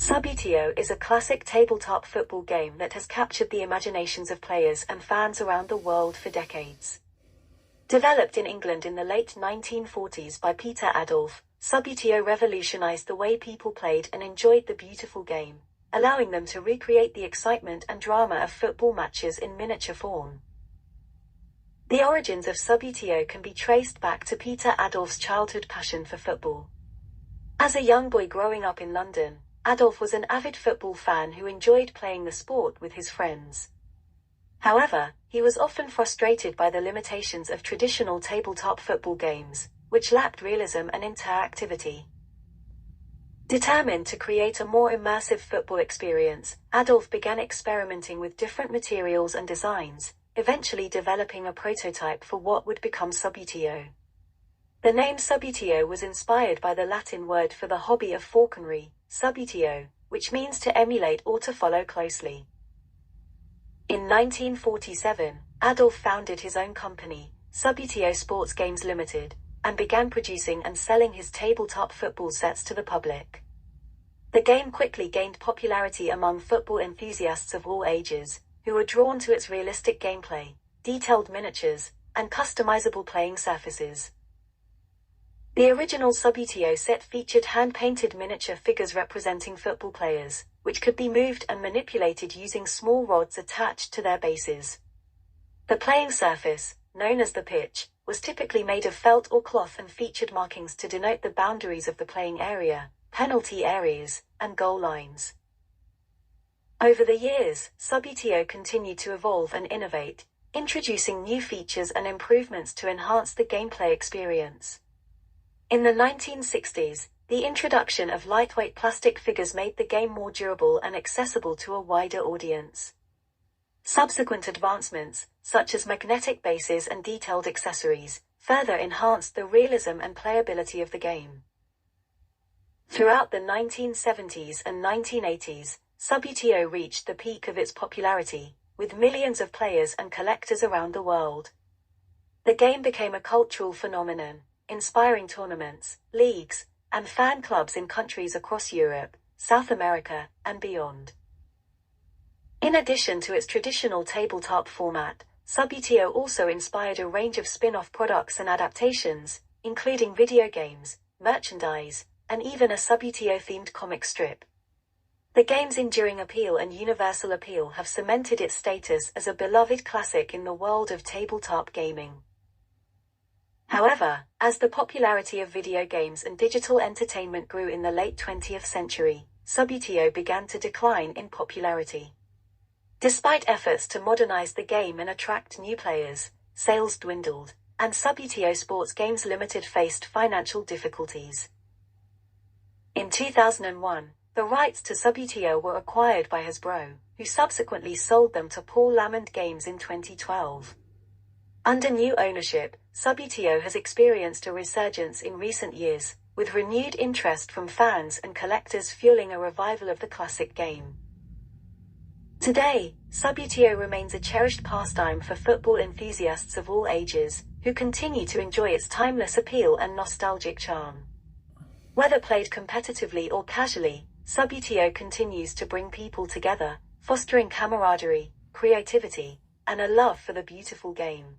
Subbuteo is a classic tabletop football game that has captured the imaginations of players and fans around the world for decades. Developed in England in the late 1940s by Peter Adolf, Subbuteo revolutionized the way people played and enjoyed the beautiful game, allowing them to recreate the excitement and drama of football matches in miniature form. The origins of Subbuteo can be traced back to Peter Adolf's childhood passion for football. As a young boy growing up in London, Adolf was an avid football fan who enjoyed playing the sport with his friends. However, he was often frustrated by the limitations of traditional tabletop football games, which lacked realism and interactivity. Determined to create a more immersive football experience, Adolf began experimenting with different materials and designs, eventually developing a prototype for what would become Subbuteo. The name Subbuteo was inspired by the Latin word for the hobby of falconry, subbuteo, which means to emulate or to follow closely. In 1947, Adolf founded his own company, Subbuteo Sports Games Limited, and began producing and selling his tabletop football sets to the public. The game quickly gained popularity among football enthusiasts of all ages, who were drawn to its realistic gameplay, detailed miniatures, and customizable playing surfaces. The original Subbuteo set featured hand-painted miniature figures representing football players, which could be moved and manipulated using small rods attached to their bases. The playing surface, known as the pitch, was typically made of felt or cloth and featured markings to denote the boundaries of the playing area, penalty areas, and goal lines. Over the years, Subbuteo continued to evolve and innovate, introducing new features and improvements to enhance the gameplay experience. In the 1960s, the introduction of lightweight plastic figures made the game more durable and accessible to a wider audience. Subsequent advancements, such as magnetic bases and detailed accessories, further enhanced the realism and playability of the game. Throughout the 1970s and 1980s, Subbuteo reached the peak of its popularity, with millions of players and collectors around the world. The game became a cultural phenomenon, inspiring tournaments, leagues, and fan clubs in countries across Europe, South America, and beyond. In addition to its traditional tabletop format, Subbuteo also inspired a range of spin-off products and adaptations, including video games, merchandise, and even a Subbuteo-themed comic strip. The game's enduring appeal and universal appeal have cemented its status as a beloved classic in the world of tabletop gaming. However, as the popularity of video games and digital entertainment grew in the late 20th century, Subbuteo began to decline in popularity. Despite efforts to modernize the game and attract new players, sales dwindled, and Subbuteo Sports Games Limited faced financial difficulties. In 2001, the rights to Subbuteo were acquired by Hasbro, who subsequently sold them to Paul Lamond Games in 2012. Under new ownership, Subbuteo has experienced a resurgence in recent years, with renewed interest from fans and collectors fueling a revival of the classic game. Today, Subbuteo remains a cherished pastime for football enthusiasts of all ages, who continue to enjoy its timeless appeal and nostalgic charm. Whether played competitively or casually, Subbuteo continues to bring people together, fostering camaraderie, creativity, and a love for the beautiful game.